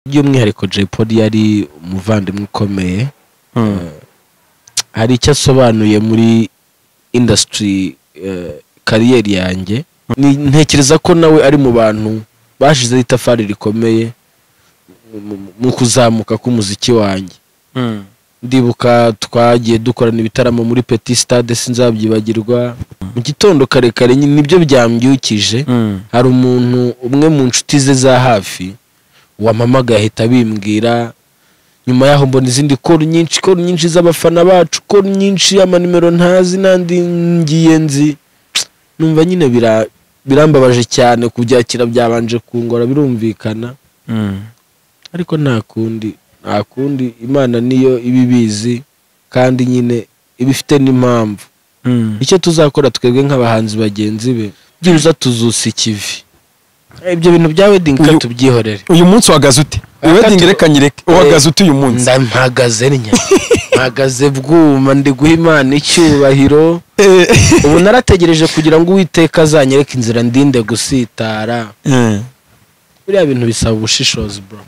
by'umwihariko Jay Polly yari umuvandimwe ukomeye. Hari icyo asobanuye muri industry kariyeri yanjye. Ntekereza ko nawe ari mu bantu bashizeho itafari rikomeye mu kuzamuka k'umuziki wanjye. Ndibuka twagiye dukorana ibitaramo muri Petit Stade sinzabyibagirwa. Mu gitondo kare kare nibyo byambyukije. Hari umuntu umwe mu nshuti ze za hafi wamamagaye ahita bimbwira. Nyuma yaho mbona izindi call nyinshi z'abafana bacu, call nyinshi amanimero ntazi nandi ngiye nzi. Numva nyine birambabaje cyane kubyakira byabanje kungora birumvikana. Ariko nta kundi Imana niyo ibibizi kandi nyine ibifite n'impamvu. Icyo tuzakora twebwe nk'abahanzi bagenzi be byiruza tuzusa ikivi. Ibyo bintu bya wedding tubyihorere. Uyu munsi wagaze ute? Wedding reka nyireke wagaze ute uyu munsi? Ndampagaze nya. Mpagaze bwuma ndi guha Imana icyubahiro. Ubu narategereje kugira ngo Uwiteka azanyereke inzira ndinde gusitara. Buriya bintu bisaba ubushishozi bro.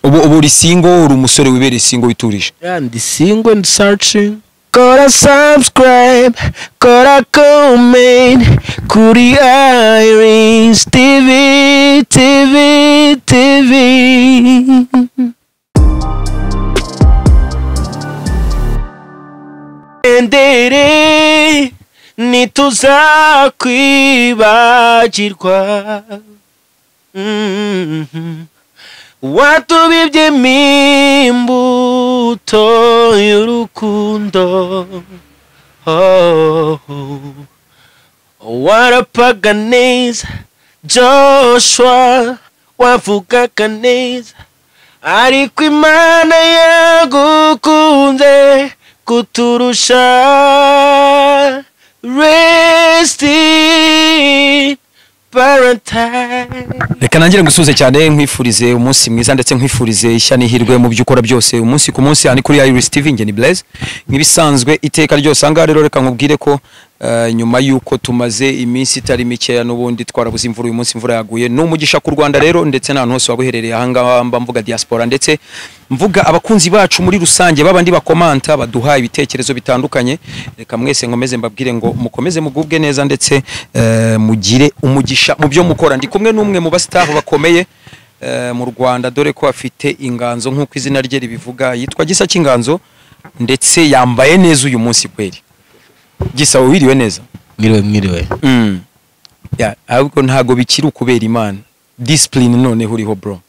Ubu uri single, uri umusore wibereye single witurije? Ndi single and searching. Kora subscribe, kora comment, kuri Iris TV. Mbere ntituzakwibagirwa. Watubibyemo imbuto y'urukundo. Warapaga neza Joshua, wavugaga neza, ariko Imana yagukunze kuturusha. Rest in paradise. Reka nangire ngusuze cyane nkwifurize umunsi mwiza ndetse nkwifurize ishya n'ihirwe mu byo ukora byose umunsi ku munsi. Ani kuri Iris TV nge ni Blaze nk'ibisanzwe iteka ryose. Anga rero reka nkubwire ko nyuma yuko tumaze iminsi itari mikeya n'ubundi twarabuze imvura, uyu munsi imvura yaguye n'umugisha ku Rwanda rero ndetse n'ahantu hose waguherereye ahanga mba mvuga diaspora ndetse mvuga abakunzi bacu muri rusange babandi bakomanta baduha ibitekerezo bitandukanye. Reka mwese nkomeze mbabwire ngo mukomeze mugubwe neza ndetse mugire umugisha mu byo mukora. Ndi kumwe n'umwe mu bastaff bakomeye mu Rwanda dore ko afite inganzo nk'uko izina rye ribivuga, yitwa Gisa cy'inganzo ndetse yambaye neza uyu munsi kweri. Gisa wiriwe neza? Mwiriwe. Ahubwo ntago bikiri ukubera Imana. Discipline none huriho bro.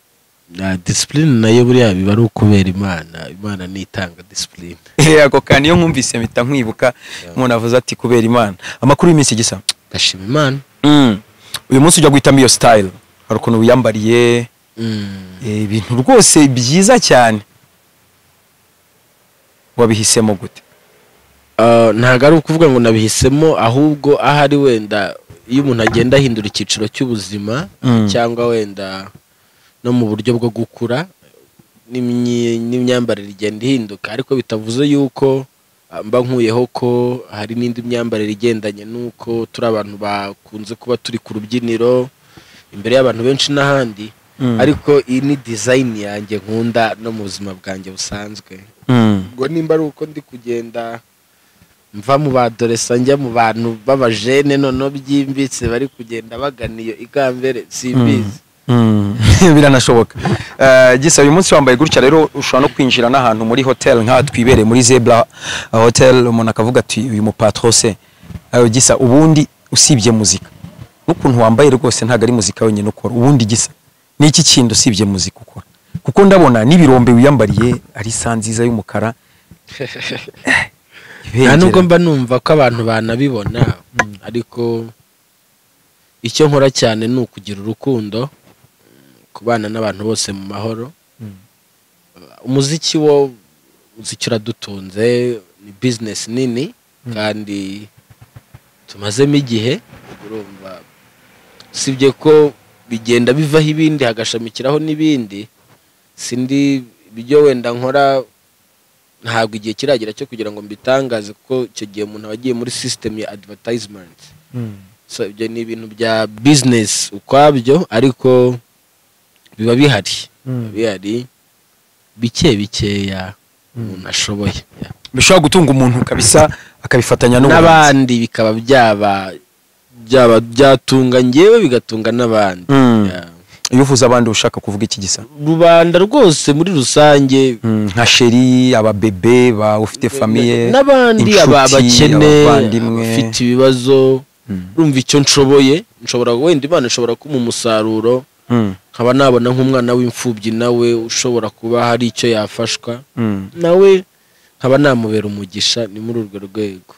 Discipline nayo buriya biba ari ukubera Imana nitanga discipline. Yego kandi iyo nkumvise mpita nkwibuka umuntu avuze ati kubera Imana. Amakuru y'iminsi Gisa? Ndashima Imana. Uyu munsi ujya guhitamo iyo style, hari ukuntu wiyambariye ibintu rwose byiza cyane. Wabihisemo gute? Ntago ari ukuvuga ngo nabihisemo, ahubwo ahari wenda iyo umuntu agenda ahindura icyiciro cy'ubuzima cyangwa wenda no mu buryo bwo gukura n'imyambarire igenda ihinduka, ariko bitavuze yuko mba nkuyeho ko hari n'indi myambarire igendanye nuko turi abantu bakunze kuba turi ku rubyiniro imbere y'abantu benshi n'ahandi. Ariko iyi ni design yanjye nkunda no mu buzima bwanjye busanzwe. Ngo nimba ari uko ndi kugenda mva mu badoresa njya mu bantu b'abajene nono byimbitse bari kugenda bagana iyo igambere simbizi. Biranashoboka. Gisa uyu munsi wambaye gutya rero ushobora no kwinjira n'ahantu muri hotel nka twibereye muri Zebra Hotel, umuntu akavuga ati uyu mupatro se. Gisa ubundi usibye muzika n'ukuntu wambaye rwose ntago ari muzika wenyine ukora, ubundi Gisa ni iki kintu usibye muzika ukora? Kuko ndabona n'ibirombe wiyambariye ari sanziza y'umukara. Nubwo mba numva ko abantu banabibona, ariko icyo nkora cyane ni ukugira urukundo, kubana n'abantu bose mu mahoro. Umuziki uradutunze, ni business nini kandi tumazemo igihe. Urumva sibye ko bigenda bivaho ibindi hagashamikiraho n'ibindi, sindi ibyo wenda nkora ntabwo igihe kiragira cyo kugira ngo mbitangaze kuko icyo gihe umuntu wagiye muri system ya advertisement. So ibyo ni ibintu bya business ukwabyo ariko biba bihari. bihari bike bikeya umuntu ashoboye bishobora gutunga umuntu kabisa akabifatanya n'abandi bikaba byatunga ngewe bigatunga n'abandi. iyo uvuze abandi ushaka kuvuga iki Gisa? Rubanda rwose muri rusange, nka sheri, ababebe, ufite famiye n'abandi, abakene, abafite ibibazo. Urumva icyo nshoboye, nshobora wenda Imana ishobora kuma umusaruro, nkaba nabona nk'umwana w'imfubyi nawe ushobora kuba hari icyo yafashwa, nawe nkaba namubera umugisha. Ni muri urwo rwego.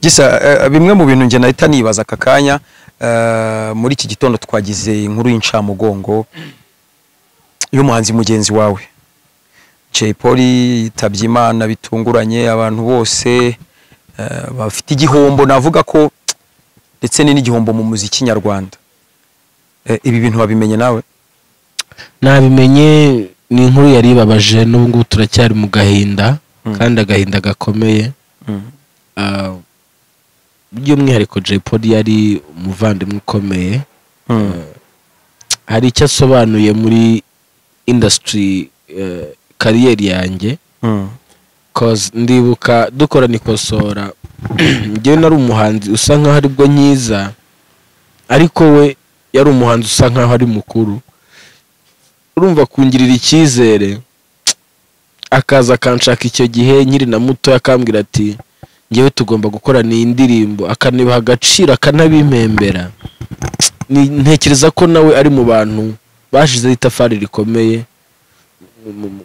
Gisa, bimwe mu bintu nge nahita nibaza aka kanya, muri iki gitondo twagize inkuru y'incamugongo y'umuhanzi mugenzi wawe Jay Polly yitabye Imana bitunguranye. Abantu bose bafite igihombo, navuga ko ndetse n'igihombo mu muziki nyarwanda. Ibi bintu wabimenye nawe? Nabimenye, ni inkuru yari ibabaje, n'ubu ngubu turacyari mu gahinda, kandi agahinda gakomeye. By'umwihariko Jay Polly yari umuvandimwe ukomeye. Hari icyo asobanuye muri industry kariyeri yanjye, cause ndibuka dukorana ikosora, njyewe nari umuhanzi usa nkaho aribwo nkiza, ariko we yari umuhanzi usa nkaho ari mukuru. Urumva kungirira icyizere, akaza akanshaka icyo gihe nkiri na muto, akambwira ati ngewe tugomba gukorana iyi ndirimbo, akanibaha agaciro, akanabimembera. Ntekereza ko nawe ari mu bantu bashizeho itafari rikomeye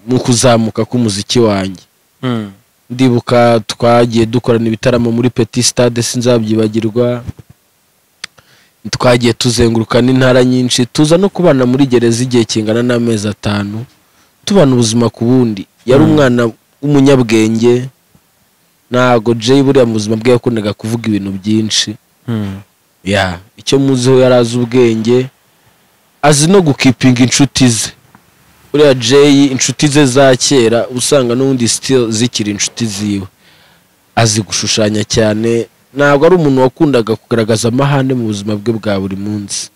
mu kuzamuka k'umuziki wanjye. Ndibuka twagiye dukorana ibitaramo muri Petit Stade, sinzabyibagirwa. Twagiye tuzenguruka n'intara nyinshi, tuza no kubana muri Gereza igihe kingana n'amezi 5, tubana ubuzima ku bundi. Yari umwana w'umunyabwenge, ntago Jay buriya mu buzima bwe yakundaga kuvuga ibintu byinshi. Icyo muziho yari azi ubwenge, azi no gukipinga inshuti ze. Buriya Jay inshuti ze za kera usanga n'ubundi still zikiri inshuti ziwe. Azi gushushanya cyane, ntabwo ari umuntu wakundaga kugaragaza amahane mu buzima bwe bwa buri munsi.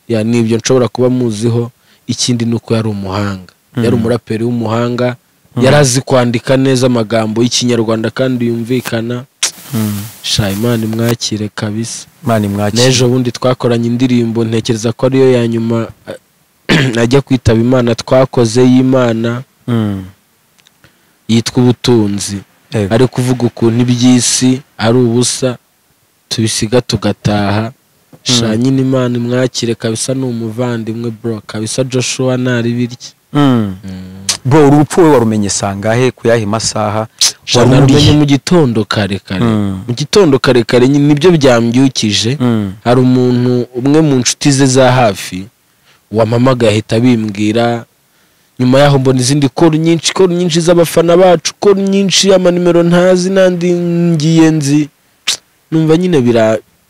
Nibyo nshobora kuba muziho. Ikindi nuko yari umuhanga, yari umuraperi w'umuhanga, yari azi kwandika neza amagambo y'ikinyarwanda kandi yumvikana. Imana imwakire kabisa. N'ejo bundi twakoranye indirimbo, ntekereza ko ariyo ya nyuma najya kwitaba Imana twakoze y'Imana, yitwa Ubutunzi. Ari kuvuga ukuntu iby'isi ari ubusa, tubisiga tugataha. Nyine Imana imwakire kabisa, ni umuvandimwe bro kabisa. Joshua ntari birye. Bro, urupfu we warumenye sangahe, kuyahe masaha? Warumenye mu gitondo kare kare. Mu gitondo kare kare nibyo byambyukije. Hari umuntu umwe mu nshuti ze za hafi wamamaga ahita bimbwira. Nyuma yaho mbona izindi call nyinshi z'abafana bacu, call nyinshi y'amanimero ntazi nandi ngiye nzi. Numva nyine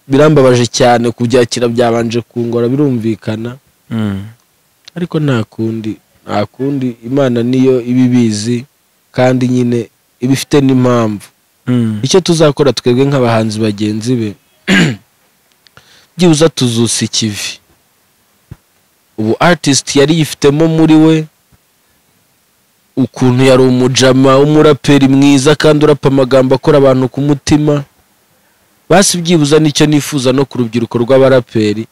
birambabaje cyane, kubyakira byabanje kungora, birumvikana. Ariko nta kundi Imana niyo ibibizi, kandi nyine ibifite n'impamvu. Icyo tuzakora twebwe nk'abahanzi bagenzi be, byibuza tuzusa ikivi. Ubu artist yari yifitemo muri we, ukuntu yari umujama w'umuraperi mwiza kandi urapa amagambo akora abantu ku mutima. Basi byibuza nicyo nifuza no ku rubyiruko rw'abaraperi,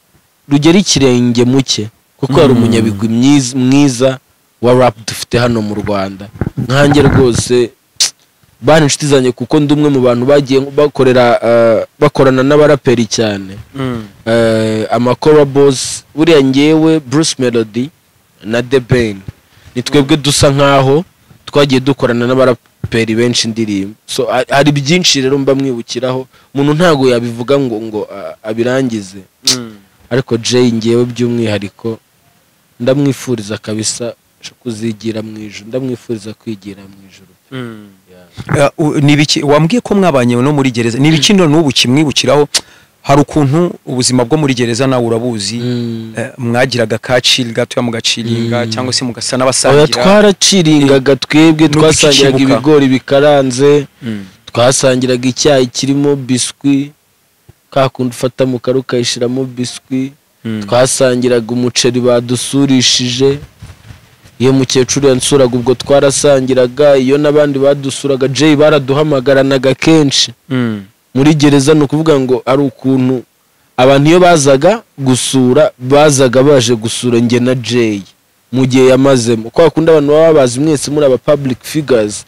rugera ikirenge muke, kuko yari umunyabigwi mwiza wa rap dufite hano mu Rwanda. Nkanjye rwose bani inshuti zanjye, kuko ndi umwe mu bantu bagiye bakorana n'abaraperi cyane. Amakuru boss, buriya ngewe Bruce Melody na The Ben, ni twebwe dusa nkaho twagiye dukorana n'abaraperi benshi indirimbo. So hari byinshi rero mba mwibukiraho, umuntu ntago yabivuga ngo abirangize. Ariko Jay ngewe by'umwihariko ndamwifuriza kabisa kuzigira mu ijuru, ndamwifuriza kwigira mu ijuru. Nibiki wambwiye ko mwabanye no muri Gereza? Nibiki n'ubu kimwibukiraho? Hari ukuntu ubuzima bwo muri Gereza nawe urabuzi, mwagiraga kacil gato mugaciringa, cyangwa se mugasa n'abasangira? Twaraciringaga twebwe, twasangiraga ibigori bikaranze, twasangiraga icyayi kirimo biswi, kakundi ufata mu karu kayishiramo biswi, twasangiraga umuceri badusurishije. iyo mukecuru yansuraga ubwo twarasangiraga, iyo n'abandi badusuraga Jay baraduhamagaranaga kenshi muri gereza. Ni ukuvuga ngo ari ukuntu abantu iyo bazaga gusura bazaga baje gusura njye na Jay mu gihe yamazemo, kwa kundi abantu baba bazi mwese muri aba public figures,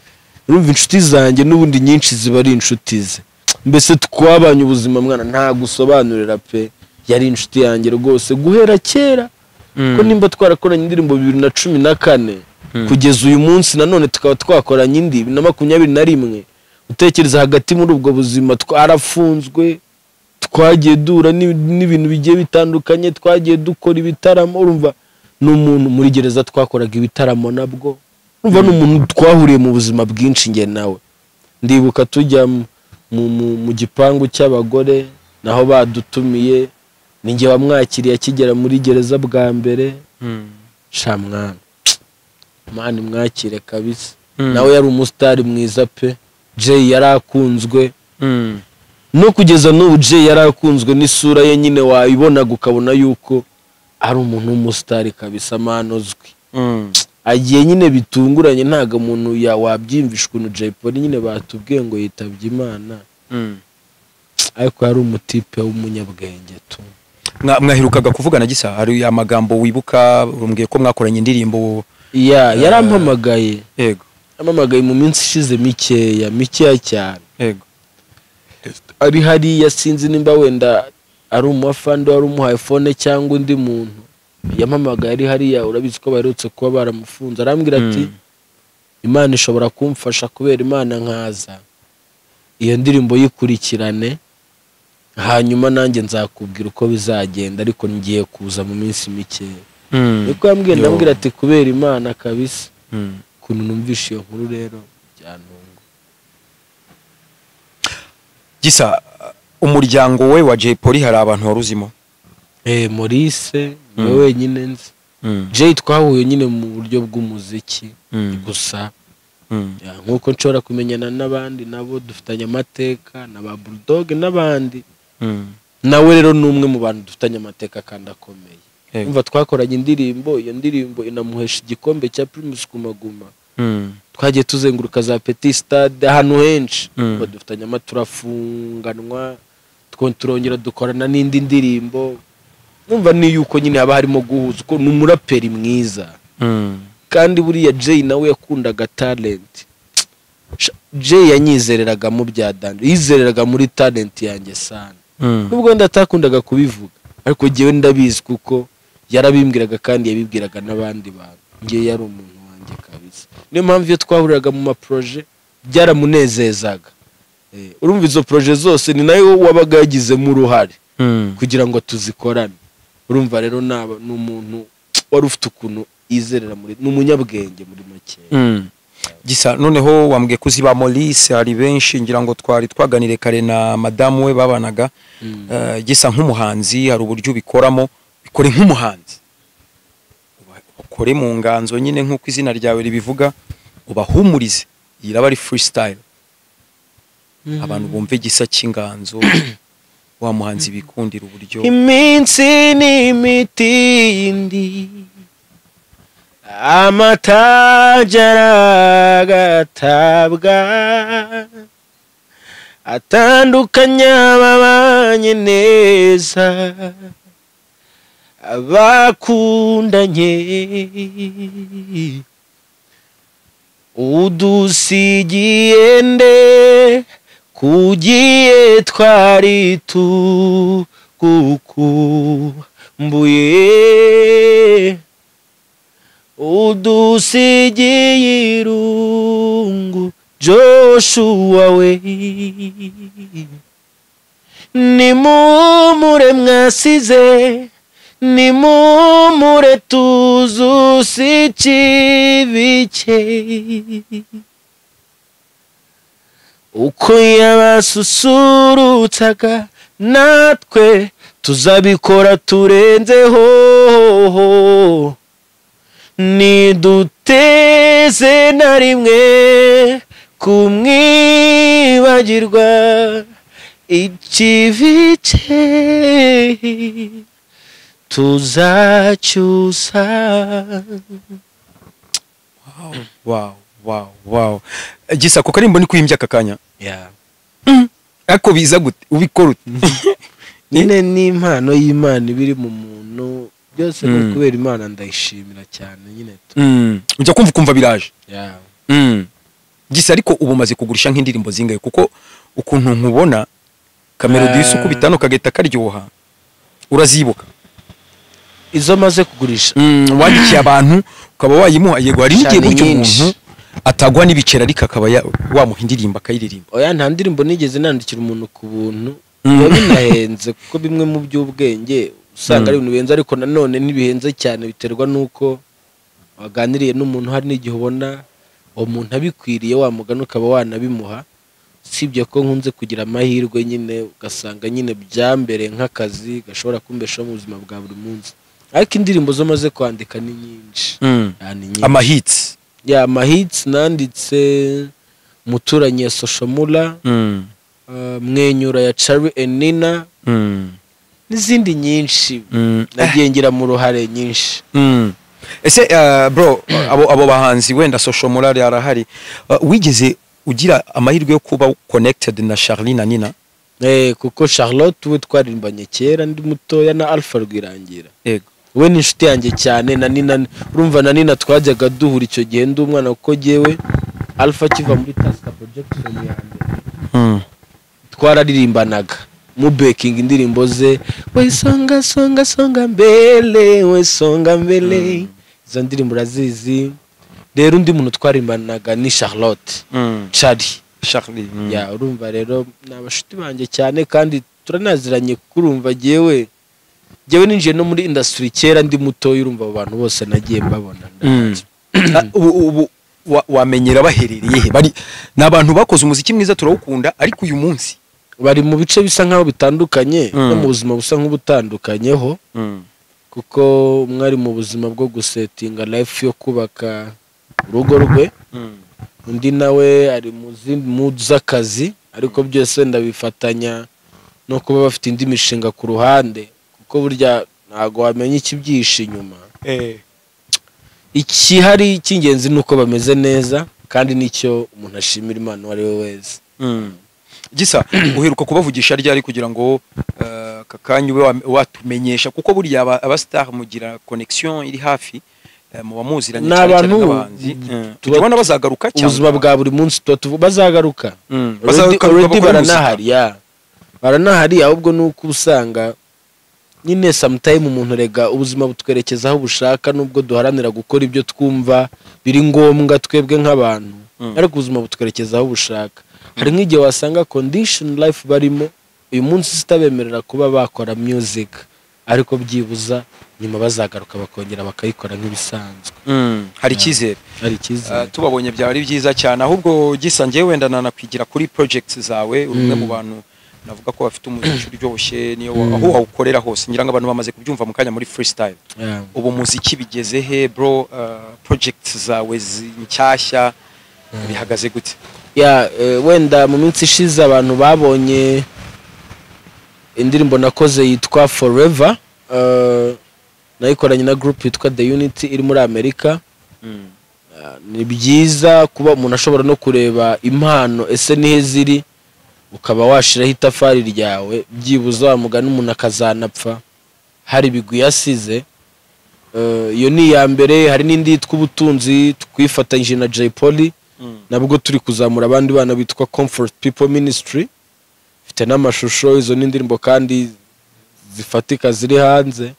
urumva inshuti zanjye n'ubundi nyinshi ziba ari inshuti ze, mbese twabanye ubuzima mwana nta gusobanurira pe, yari inshuti yanjye rwose guhera kera. Ko nimba twarakoranye indirimbo 2014 kugeza uyu munsi nanone tukaba twakoranye indi 2021, utekereza hagati muri ubwo buzima twarafunzwe, twagiye dura n'ibintu bigiye bitandukanye, twagiye dukora ibitaramo. Urumva n'umuntu muri gereza twakoraga ibitaramo nabwo, urumva n'umuntu twahuriye mu buzima bwinshi nge nawe. Ndibuka tujya mu gipangu cy'abagore naho badutumiye, ninjye wamwakiriye akigera muri gereza bwa mbere. Shamwana mani mwakire kabisa, nawe yari umustar mwiza pe. Jay yarakunzwe, no kugeza n'ubu Jay yarakunzwe, n'isura ye nyine wayibonaga ukabona yuko ari umuntu w'umustar kabisa, manozwi. Agiye nyine bitunguranye, ntaga umuntu wabyimvisha ukuntu Jay Polly nyine batubwiye ngo yitabye Imana. Ariko yari umutipe w'umunyabwenge tu. Mwaherukaga kuvugana Gisa, hari amagambo wibuka urumbwiye ko mwakoranye indirimbo? Yarampamagaye. Yego. Amamagaye mu minsi ishize mikeya cyane. Yego. Ari hariya sinzi nimba wenda ari umufande wari umuhaye phone cyangwa undi muntu. Yampamagaye ari hariya, urabizi ko baherutse kuba baramufunze. Arambwira ati Imana ishobora kumfasha kubera Imana nkaza iyo ndirimbo yikurikirane, hanyuma nanjye nzakubwira uko bizagenda, ariko ngiye kuza mu minsi mike. Niko yambwiye, ndambwira ati kubera Imana kabisa. Kuntu numvisha iyo nkuru rero byantunga. Gisa, umuryango we wa Jay Polly hari abantu waruzimo? Maurice we wenyine nzi. Jay twahuye nyine mu buryo bw'umuziki gusa. Nkuko nshobora kumenyana n'abandi nabo dufitanye amateka, n'aba Bulldog n'abandi. Nawe rero numwe mu bantu dufitanye amateka kandi akomeye. Umva twakoranye indirimbo, iyo ndirimbo inamuhesha igikombe cya Primus Guma. Twagiye tuzenguruka za Petit Stade ahantu henshi. Dufitanye amaturafunganwa, turongera dukorana n'indi ndirimbo. Numva ni yuko nyine haba harimo guhuza, ko n'umuraperi mwiza. Kandi buriya Jay nawe yakundaga talent. Jay yanyizereraga mu bya dance, yizereraga muri talent yanjye sana. Nubwo ndatakundaga kubivuga, ariko jewe ndabizi kuko yarabimbwiraga kandi yabibwiraga n'abandi bantu. Ngiye yari umuntu wanjye kabisa. Niyo mpamvu iyo twahuriraga mu maproje byaramunezezaga. Urumva izo proje zose ni nayo wabaga yagizemo uruhare kugira ngo tuzikorane. Urumva rero n'umuntu wari ufite ukuntu izerera muri n'umunyabwenge muri make. Gisa, noneho wambwiye kuziba Maurice ari benshi, ngira ngo twari twaganire kare na madamu we babanaga. Gisa nk'umuhanzi hari uburyo bikoramo, bikore nk'umuhanzi, ukore mu nganzo nyine nk'uko izina ryawe ribivuga, ubahumurize, yiraba ari freestyle, abantu bumve Gisa cy'inganzo. Wa muhanzi bikundira uburyo iminsi n'imitindi, amatajara gatabwa, atandukanya ababanye neza, abakundanye, udusigiye nde kugiye twari tugukumbuye, udusigiye irungu Joshua we, nimumure mwasize, nimumure tuzusikibice, uko yabasusurutsaga natwe tuzabikora turenzeho, niduteze na rimwe kumwibagirwa ikibice tuzacyusa. wow Gisa ko karimbo ni kuyimbya akakanya yeah. Ako biza gute ubikora ute nyine ni impano y'Imana ibiri mu muntu byose no kubera Imana ndayishimira cyane nyine ujya kumva biraje yeah. Gisa ariko ubu maze kugurisha nk'indirimbo zingaye kuko ukuntu nkubona kamelodi y'isuku bitano kageta karyoha urazibuka izo maze kugurisha wandikiye abantu ukaba wayimuha yego hari n'igihe buryo umuntu atagwa n'ibicera ariko akaba wamuha indirimbo akayiririmba oya nta ndirimbo nigeze nandikira umuntu ku buntu biba binahenze kuko bimwe mu by'ubwenge usanga ari ibintu bihenze ariko nanone ntibihenze cyane biterwa n'uko waganiriye n'umuntu hari n'igihe ubona uwo muntu abikwiriye wamugana ukaba wanabimuha sibye ko nkunze kugira amahirwe nyine ugasanga nyine byambere nk'akazi gashobora kumbeshaho mu buzima bwa buri munsi ariko indirimbo zo maze kwandika ni nyinshi amahits amahits nanditse muturanye ya Soshomura mwenyura ya Charlie and Nina n'izindi nyinshi nagiye ngira mu ruhare nyinshi ese bro abo bahanzi wenda Soshomura yarahari wigeze ugira amahirwe yo kuba connected na Charlie na Nina kuko Charlotte we twaririmbanye kera ndi mutoya na Alpha Rwirangira yego we ni inshuti yanjye cyane na Nina urumva na Nina twajyaga duhura icyo gihe ndi umwana kuko jewe Alpha kiva muri Taska project mu yande twararirimbanaga mu baking indirimbo ze we songa mbele we songa mbele izo ndirimbo razizi rero undi muntu twarimbanaga ni Charlotte Charlie ya urumva rero nabashuti banje cyane kandi turanaziranye kurumva jewe ninjiye no muri industry kera ndi muto urumva abo bantu bose nagiye mbabona ubu wamenyera baherereye he bari nabantu bakoze umuziki mwiza turawukunda ariko uyu munsi bari mu bice bisa nkaho bitandukanye no mu buzima busa nk'ubutandukanyeho kuko mwari mu buzima bwo gusetinga life yo kubaka urugo rwe undi nawe ari mu zindi z'akazi ariko byose ndabifatanya no kuba bafite indi mishinga ku ruhande kuko burya ntago wamenya ikibyihishe inyuma ikihari cy'ingenzi nuko bameze neza kandi nicyo umuntu ashimira Imana uwo ari we wese Gisa uheruka kubavugisha ryari kugira ngo kakanya ube watumenyesha kuko burya abastar mugira connection iri hafi mu bamuziranye cyane n'abanzi tubona bazagaruka cyangwa ubuzima bwa buri munsi bazagaruka already baranahari ahubwo nuko usanga nyine sometime umuntu rega ubuzima butwerekeza aho bushaka nubwo duharanira gukora ibyo twumva biri ngombwa twebwe nk'abantu ariko ubuzima butwerekeza aho bushaka hari nk'igihe wasanga condition life barimo uyu munsi sitabemerera kuba bakora music ariko byibuza nyuma bazagaruka bakongera bakayikora nk'ibisanzwe hari ikizere tubabonye byari byiza cyane ahubwo Gisa ngewe wenda nanakwigira kuri projects zawe urumwe mu bantu navuga ko bafite umuziki uryoshye niyo aho wawukorera hose ngira ngo abantu bamaze kubyumva mu kanya muri freestyle ubu muziki bigeze he bro projects zawe nshyashya bihagaze gute wenda mu minsi ishize abantu babonye indirimbo nakoze yitwa Forever nayikoranye na group yitwa The Unity iri muri Amerika ni byiza kuba umuntu ashobora no kureba impano ese nihe ziri ukaba washiraho itafari ryawe byibuza wamugana umuntu akazanapfa hari bigwi yasize iyo ni ya mbere hari n'indi yitwa ubutunzi twifatanyije na Jay Polly nabwo turi kuzamura abandi bana bitwa Comfort People Ministry mfite n'amashusho izo n'indirimbo kandi zifatika ziri hanze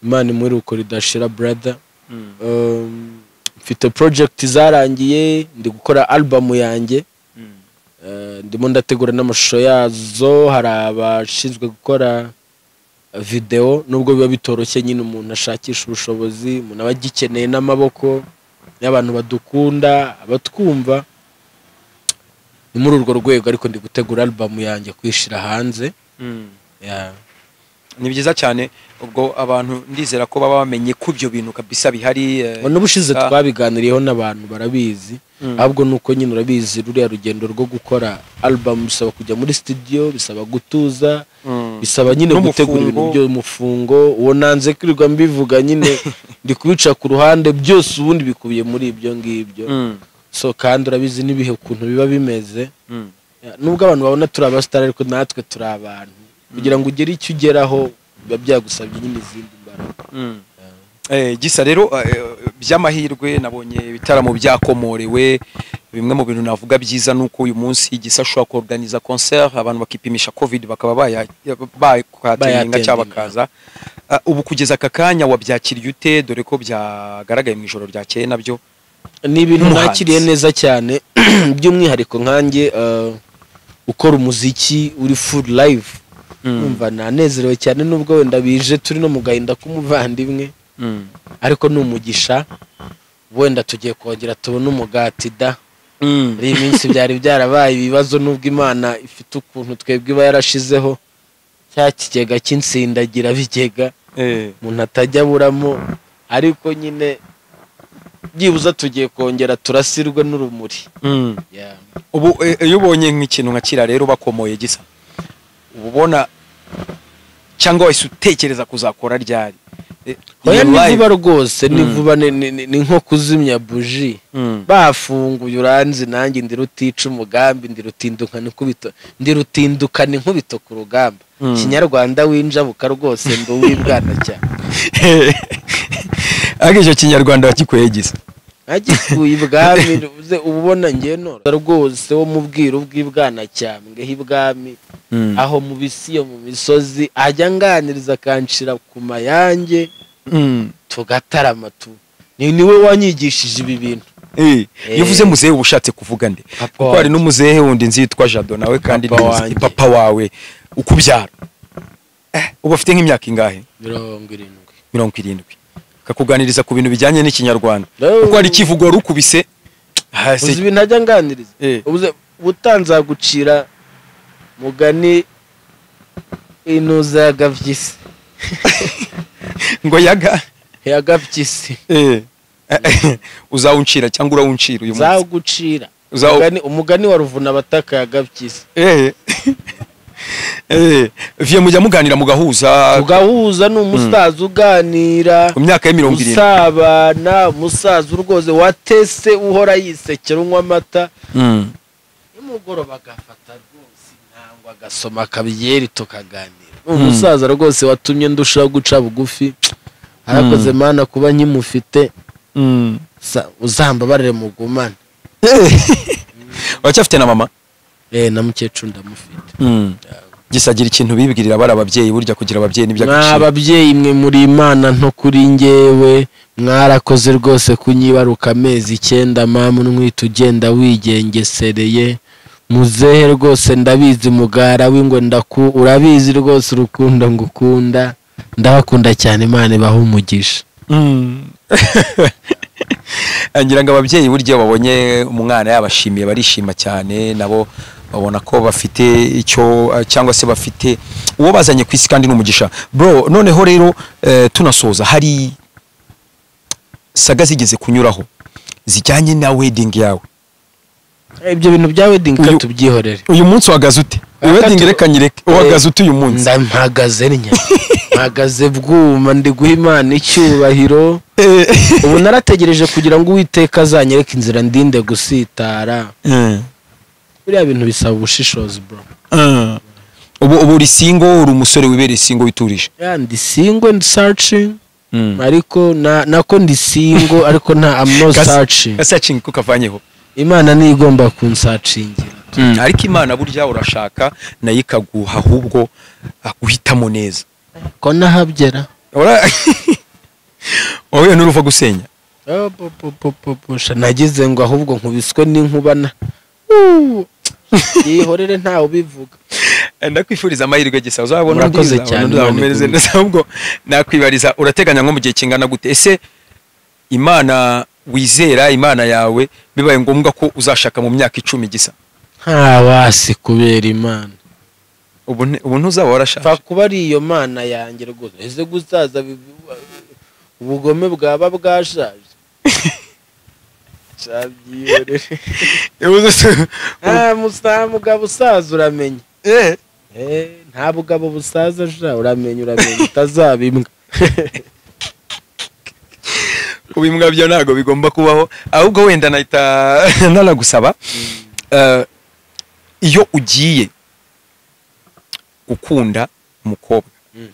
Imana muri uko ridashira brother mfite project zarangiye ndi gukora album yanjye ndimo ndategura n'amashusho yazo hari abashinzwe gukora video nubwo biba bitoroshye nyine umuntu ashakisha ubushobozi umuntu abagikeneye n'amaboko y'abantu badukunda abatwumva ni muri urwo rwego ariko ndi gutegura album yanjye kwishira hanze ni byiza cyane ubwo abantu ndizera ko baba bamenye ko ibyo bintu kabisa bihari n'ubushize twabiganiriyeho n'abantu barabizi ahubwo nuko nyine urabizi ruriya rugendo rwo gukora album bisaba kujya muri studio bisaba gutuza bisaba nyine gutegura ibintu byo mufungo uwo nanze kwirirwa mbivuga nyine ndi kubica ku ruhande byose ubundi bikubiye muri ibyo ngibyo so kandi urabizi nibihe ukuntu biba bimeze nubwo abantu babona turi abasitari ariko natwe turi abantu kugira ngo ugere icyo ugeraho biba byagusabye nyine izindi mbaraga. Gisa rero by'amahirwe nabonye ibitaramo byakomorewe bimwe mu bintu navuga byiza nuko uyu munsi Gisa ashobora kuorganiza concert abantu bakipimisha covid bakaba bayakwatinga cyangwa bakaza. Ubu kugeza aka kanya wabyakiriye ute dore ko byagaragaye mu ijoro ryakeye nabyo ni ibintu nakiriye neza cyane by'umwihariko nkanjye ukora umuziki uri full live numva nanezerewe cyane nubwo wenda bije turi no mu gahinda k'umuvandimwe ariko numugisha wenda tugiye kongera tubona umugati da ari iminsi byari byarabaye ibibazo nubwo Imana ifite ukuntu twebwe iba yarashizeho cya kigega cy'insindagira bigega umuntu atajya buramo ariko nyine byibuza tugiye kongera turasirwe n'urumuri. Ubu iyo ubonye nk'ikintu nka kira rero bakomoye Gisa ubona cyangwa wese utekereza kuzakora ryari? Oya ni vuba rwose ni vuba ni nko kuzimya buji bafunguye uranzi nanjye ndi rutica umugambi ndi rutindukana inkubito ku rugamba kinyarwanda winjabuka rwose ndo wibwana cyane. Ageje kinyarwanda wakikuye Gisa agikuye ibwami ubona ngiye noro rwose wo mubwira ubwibwana cyambwe hibwami aho mu bisiyo mu misozi ajya nganiriza kanshira ku mayange tugatarama tu niwe wanyigishije ibi bintu. Yuvuze muzehe ubushatse kuvuga nde kuko hari n'umuzehe wundi nzitwa Jado nawe kandi ni papa wawe ukubyara uba afite nk'imyaka ingahe? 70 kakuganiriza ku bintu bijyanye n'ikinyarwanda kuko ari kivugo rukubise hasi ibintu ajya nganiriza ubuze butanzagucira mugani inuza yagavyisi ngo yagavyisi uzawuncira cyangwa urawuncira uyu munsi? Zagucira umugani wa ruvuna bataka yagavyisi. Viye mujya muganira mugahuza n'umusaza uganira ku myaka ya 70 usabana umusaza urwoze watese uhora yisekera unywa amata nimugoroba agafata rwose nangwa agasoma akabiyeri tukaganira umusaza rwose watumye ndushaho guca bugufi arakoze mana kuba nkimufite uzamba barere mugumana. Wacyafite na mama? Na mukecuru ndamufite. Gisagira ikintu bibwirira bari ababyeyi burya kugira ababyeyi n'ibyagaciro. Ababyeyi mwe muri Imana nto kuri ngewe mwarakoze rwose kunyibaruka amezi 9 mama n'umwita ugenda wigengesereye muzehe rwose ndabizi mugara w'ingwe urabizi rwose urukunda ngukunda ndabakunda cyane Imana ibaho umugisha. Angira ngo ababyeyi burya babonye umwana yabashimiye barishima cyane nabo babona ko bafite icyo cyangwa se bafite uwo bazanye kwisi kandi n'umugisha. Bro noneho rero tunasoza hari saga zigeze kunyuraho zijyanye na wedding yawe. Ibyo bintu bya wedding katubyihorere. Uyu munsi wagaze ute? Wedding reka nyireke wagaze ute uyu munsi? Ndampagaze nya mpagaze bwuma ndi guha Imana icyubahiro ubu narategereje kugira ngo Uwiteka azanyereke inzira ndinde gusitara. Biriya bintu bisaba ubushishozi bro. Ubu uri single uri umusore wibereye single witurije? Ndi single and searching ariko nako ndi single ariko nta am not searching. Searching kukavanyeho Imana ni igomba kunsacingira. Ariko Imana burya urashaka nayo ikaguha ahubwo guhitamo neza ko nahabyera wowe nuruva gusenya nagize ngo ahubwo nkubiswe n'inkubana yihorere ntawe ubivuga. Ndakwifuriza amahirwe Gisa uzabona urakoze cyane umereze neza ahubwo nakwibariza urateganya nko mu gihe kingana gute ese Imana wizera Imana yawe bibaye ngombwa ko uzashaka mu myaka 10 Gisa? Wasi kubera Imana ubu ntuzaba warashaka fa kuba ari iyo Mana yanjye rwose ese gusaza ubugome bwaba bwashaje cyabyihorere musamu gabo usaza uramenye nta bugabo busaza ja uramenya utazabimbwa. Kubimbwa byo ntago bigomba kubaho, ahubwo wenda nahita nanagusaba iyo ugiye gukunda umukobwa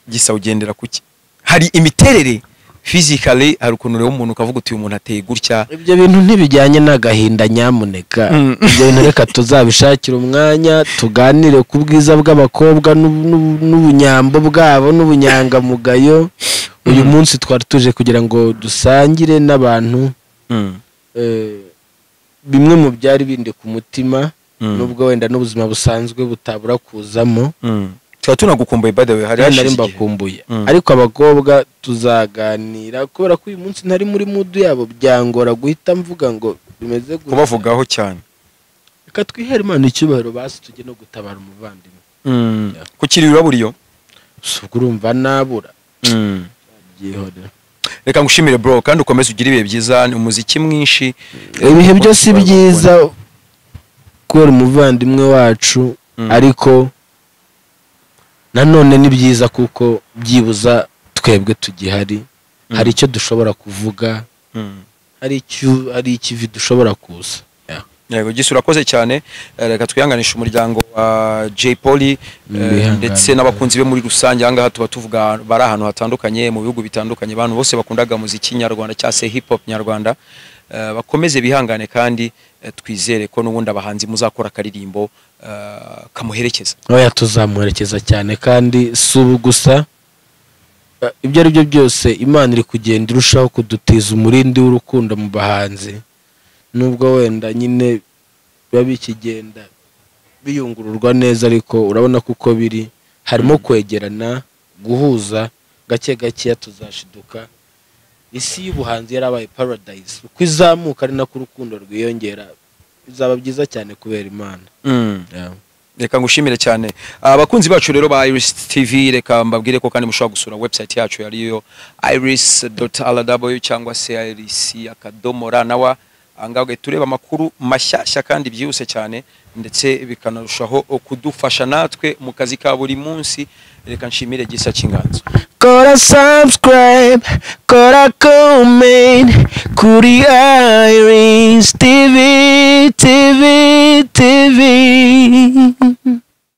Gisa ugendera kuki? Hari imiterere physically, hari ukuntu rero umuntu ukavuga uti uyu muntu ateye gutya. Ibyo bintu ntibijyanye n'agahinda nyamuneka. Ibyo bintu reka tuzabishakira umwanya tuganire ku bwiza bw'abakobwa n'ubunyambo bwabo n'ubunyangamugayo. Uyu munsi twari tuje kugira ngo dusangire n'abantu bimwe mu byari bindi ku mutima, nubwo wenda n'ubuzima busanzwe butabura kuzamo. Tuba tunagukumbuye by the way, hari nari mbakumbuye. Ariko abakobwa tuzaganira kubera ko uyu munsi ntari muri mood yabo, byangora guhita mvuga ngo bimeze gutya kubavugaho cyane. Reka twihere Imana icyubahiro basi tujye no gutabara umuvandimwe. Kukirira buriyo ubwo urumva nabura. Byihorera. Reka ngushimire bro, kandi ukomeze ugire ibihe byiza, umuziki mwinshi. Ibihe byose byiza kubera umuvandimwe wacu, ariko nanone ni byiza kuko byibuza twebwe tugihari, hari icyo dushobora kuvuga, hari ikivi dushobora kuza. Yego Gisa urakoze cyane. Reka twihanganisha umuryango wa J Polly ndetse n'abakunzi be muri rusange. Ahangaha tuba tuvuga bari ahantu hatandukanye mu bihugu bitandukanye, abantu bose bakundaga muziki nyarwanda cyangwa se hip hop nyarwanda, bakomeze bihangane kandi twizere ko n'ubundi abahanzi muzakora akaririmbo kamuherekeza. Oya tuzamuherekeza cyane, kandi si ubu gusa, ibyo ari byo byose Imana iri kugenda irushaho kudutiza umurindi w'urukundo mu bahanzi, nubwo wenda nyine biba bikigenda biyungururwa neza, ariko urabona kuko biri harimo kwegerana, guhuza gake gake tuzashiduka. Isi y'ubuhanzi yarabaye paradise, uko izamuka ari nako urukundo rwiyongera, bizaba byiza cyane kubera Imana. Reka ngushimire cyane abakunzi bacu rero ba Iris TV. Reka mbabwire ko kandi mushobora gusura website yacu yariyo iris.rw cyangwa se iris.rw nawa angawe tureba makuru mashyashya kandi byihuse cyane, ndetse bikanarushaho kudufasha natwe mu kazi ka buri munsi. Reka nshimire Gisa cy'inganzo. Kora subscribe, kora comment kuri Iris TV.